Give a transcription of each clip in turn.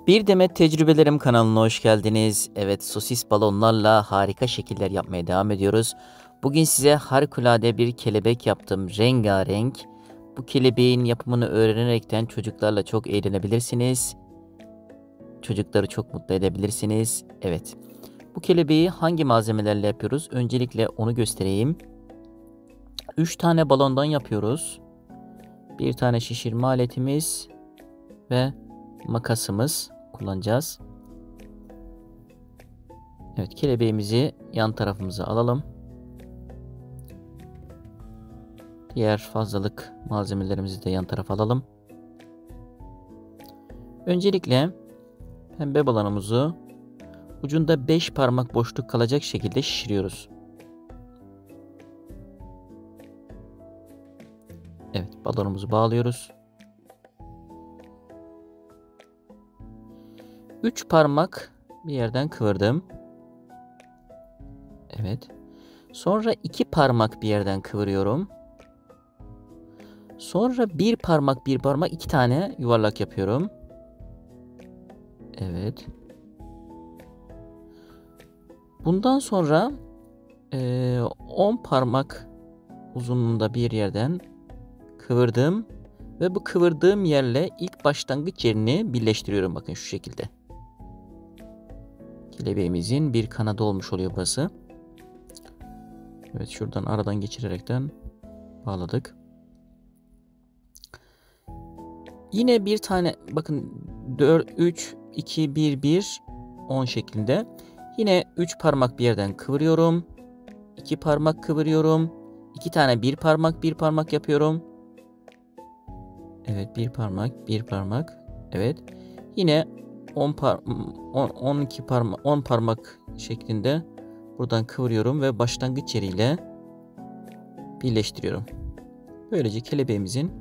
Bir Demet Tecrübelerim kanalına hoş geldiniz. Evet, sosis balonlarla harika şekiller yapmaya devam ediyoruz. Bugün size harikulade bir kelebek yaptım. Rengarenk. Bu kelebeğin yapımını öğrenerekten çocuklarla çok eğlenebilirsiniz. Çocukları çok mutlu edebilirsiniz. Evet. Bu kelebeği hangi malzemelerle yapıyoruz? Öncelikle onu göstereyim. 3 tane balondan yapıyoruz. Bir tane şişirme aletimiz ve makasımız kullanacağız. Evet, kelebeğimizi yan tarafımıza alalım. Diğer fazlalık malzemelerimizi de yan tarafa alalım. Öncelikle pembe balonumuzu ucunda 5 parmak boşluk kalacak şekilde şişiriyoruz. Evet, balonumuzu bağlıyoruz. 3 parmak bir yerden kıvırdım. Evet. Sonra 2 parmak bir yerden kıvırıyorum. Sonra bir parmak 2 tane yuvarlak yapıyorum. Evet. Bundan sonra 10 parmak uzunluğunda bir yerden kıvırdım. Ve bu kıvırdığım yerle ilk başlangıç yerini birleştiriyorum. Bakın şu şekilde. Kelebeğimizin bir kanadı olmuş oluyor burası. Evet, şuradan aradan geçirerekten bağladık. Yine bir tane bakın 4, 3, 2, 1, 1, 10 şeklinde. Yine 3 parmak bir yerden kıvırıyorum. 2 parmak kıvırıyorum. 2 tane bir parmak yapıyorum. Evet, bir parmak. Evet. Yine 10 parmak şeklinde buradan kıvırıyorum ve başlangıç yeriyle birleştiriyorum. Böylece kelebeğimizin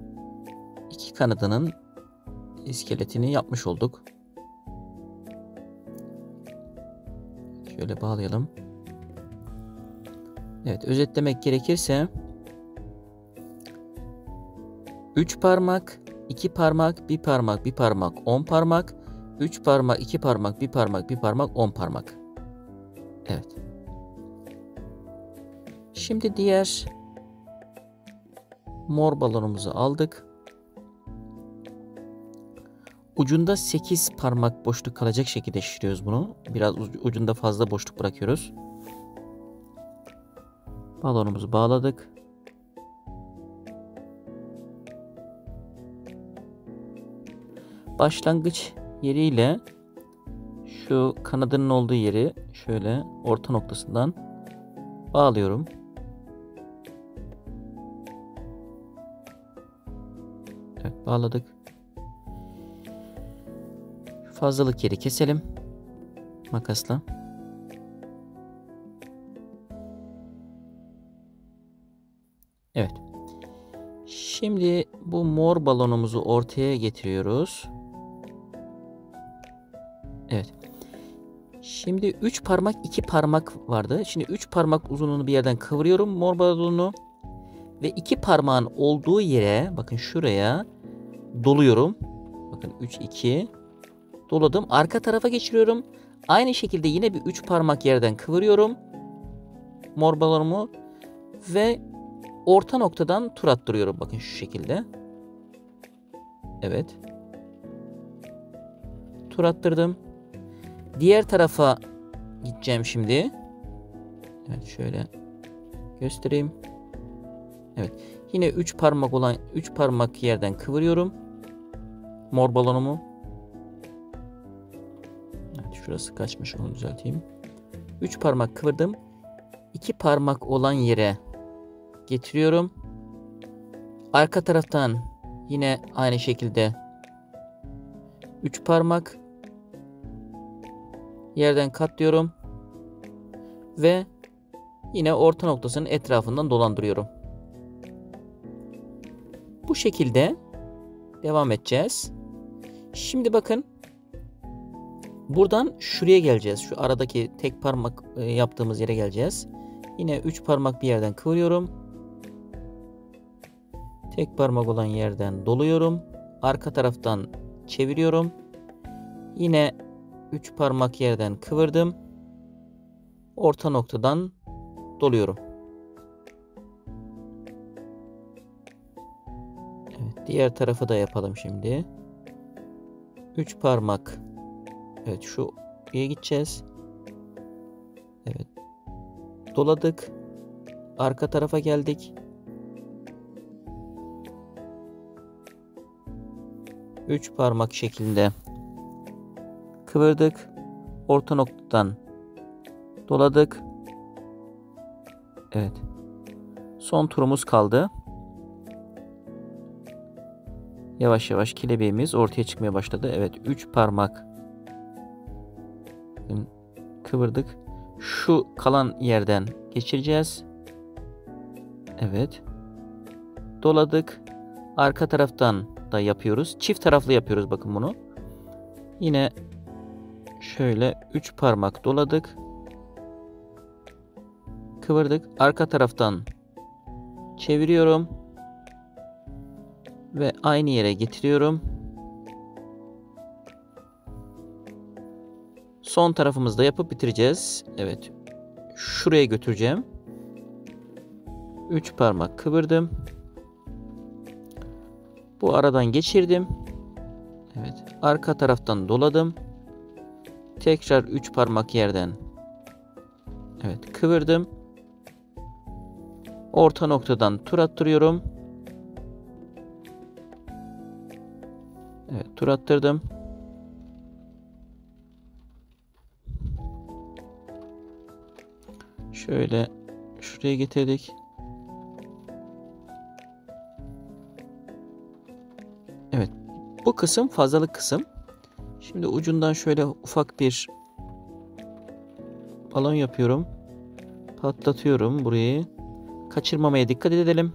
iki kanadının iskeletini yapmış olduk. Şöyle bağlayalım. Evet, özetlemek gerekirse 3 parmak, 2 parmak, 1 parmak, 1 parmak, 10 parmak, 3 parmak, 2 parmak, 1 parmak, 1 parmak, 10 parmak. Evet. Şimdi diğer mor balonumuzu aldık. Ucunda 8 parmak boşluk kalacak şekilde şişiriyoruz bunu. Biraz ucunda fazla boşluk bırakıyoruz. Balonumuzu bağladık. Başlangıç yeriyle şu kanadının olduğu yeri şöyle orta noktasından bağlıyorum. Evet, bağladık. Fazlalık yeri keselim makasla. Evet. Şimdi bu mor balonumuzu ortaya getiriyoruz. Evet. Şimdi 3 parmak 2 parmak vardı. Şimdi 3 parmak uzunluğunu bir yerden kıvırıyorum mor balonunu. Ve 2 parmağın olduğu yere bakın şuraya doluyorum. Bakın 3 2 doladım. Arka tarafa geçiriyorum. Aynı şekilde yine bir 3 parmak yerden kıvırıyorum mor balonumu ve orta noktadan tur attırıyorum. Bakın şu şekilde. Evet. Tur attırdım. Diğer tarafa gideceğim şimdi. Evet, şöyle göstereyim. Evet. Yine 3 parmak yerden kıvırıyorum mor balonumu. Evet, şurası kaçmış, onu düzelteyim. 3 parmak kıvırdım. 2 parmak olan yere getiriyorum. Arka taraftan yine aynı şekilde 3 parmak yerden katlıyorum ve yine orta noktasının etrafından dolandırıyorum. Bu şekilde devam edeceğiz. Şimdi bakın, buradan şuraya geleceğiz. Şu aradaki tek parmak yaptığımız yere geleceğiz. Yine 3 parmak bir yerden kıvırıyorum. Tek parmak olan yerden doluyorum. Arka taraftan çeviriyorum. Yine 3 parmak yerden kıvırdım. Orta noktadan doluyorum. Evet, diğer tarafı da yapalım şimdi. 3 parmak. Evet, şuraya gideceğiz. Evet. Doladık. Arka tarafa geldik. 3 parmak şeklinde kıvırdık. Orta noktadan doladık. Evet. Son turumuz kaldı. Yavaş yavaş kelebeğimiz ortaya çıkmaya başladı. Evet, 3 parmak kıvırdık. Şu kalan yerden geçireceğiz. Evet. Doladık. Arka taraftan da yapıyoruz. Çift taraflı yapıyoruz bakın bunu. Yine şöyle 3 parmak doladık. Kıvırdık. Arka taraftan çeviriyorum. Ve aynı yere getiriyorum. Son tarafımızda yapıp bitireceğiz. Evet. Şuraya götüreceğim. 3 parmak kıvırdım. Bu aradan geçirdim. Evet. Arka taraftan doladım. Tekrar 3 parmak yerden. Evet. Kıvırdım. Orta noktadan tur attırıyorum. Evet. Tur attırdım. Şöyle şuraya getirdik. Evet. Bu kısım fazlalık kısım. Şimdi ucundan şöyle ufak bir balon yapıyorum. Patlatıyorum burayı. Kaçırmamaya dikkat edelim.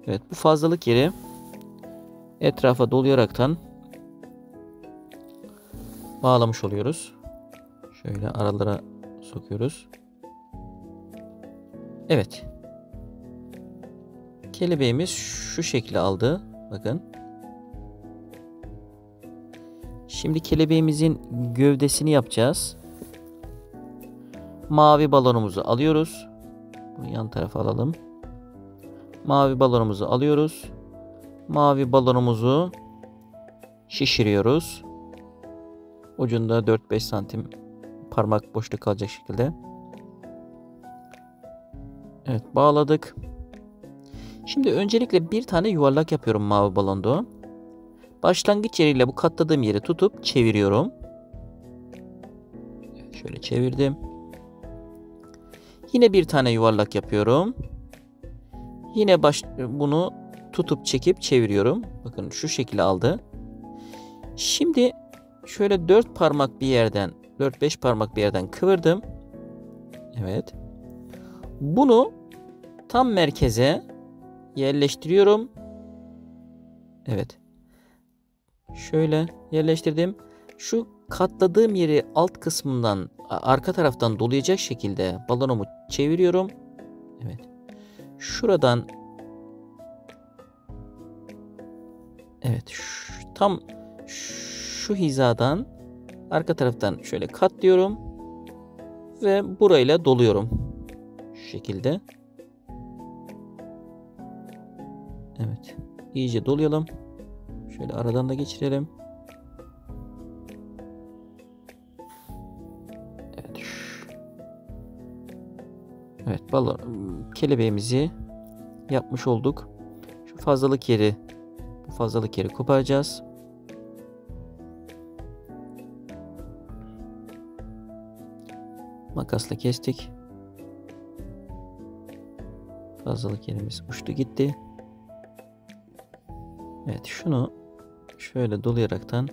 Evet, bu fazlalık yeri etrafa dolayaraktan bağlamış oluyoruz. Şöyle aralara sokuyoruz. Evet. Kelebeğimiz şu şekli aldı. Bakın. Şimdi kelebeğimizin gövdesini yapacağız. Mavi balonumuzu alıyoruz. Bunu yan tarafa alalım. Mavi balonumuzu alıyoruz. Mavi balonumuzu şişiriyoruz. Ucunda 4-5 santim parmak boşluk kalacak şekilde. Evet, bağladık. Şimdi öncelikle bir tane yuvarlak yapıyorum mavi balonda. Başlangıç yeriyle bu katladığım yeri tutup çeviriyorum. Şöyle çevirdim. Yine bir tane yuvarlak yapıyorum. Yine bunu tutup çekip çeviriyorum. Bakın şu şekilde aldı. Şimdi şöyle 4 parmak bir yerden, 4-5 parmak bir yerden kıvırdım. Evet. Bunu tam merkeze yerleştiriyorum. Evet. Şöyle yerleştirdim. Şu katladığım yeri alt kısmından, arka taraftan dolayacak şekilde balonumu çeviriyorum. Evet. Şuradan, evet, tam şu hizadan arka taraftan şöyle katlıyorum ve burayla doluyorum. Şu şekilde. Evet. İyice dolayalım. Şöyle aradan da geçirelim. Evet. Evet, kelebeğimizi yapmış olduk. Şu bu fazlalık yeri koparacağız. Makasla kestik. Fazlalık yerimiz uçtu gitti. Evet, şunu şöyle dolayaraktan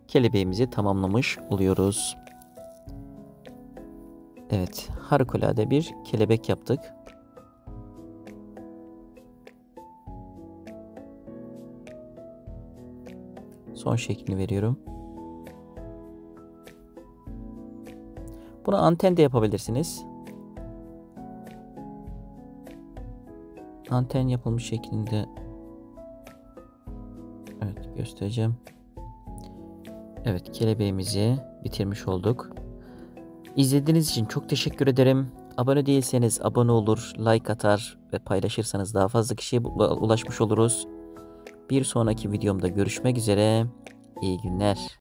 kelebeğimizi tamamlamış oluyoruz. Evet, harikulade bir kelebek yaptık. Son şeklini veriyorum. Bunu anten de yapabilirsiniz. Anten yapılmış şeklinde, evet, göstereceğim. Evet, kelebeğimizi bitirmiş olduk. İzlediğiniz için çok teşekkür ederim. Abone değilseniz abone olur, like atar ve paylaşırsanız daha fazla kişiye ulaşmış oluruz. Bir sonraki videomda görüşmek üzere. İyi günler.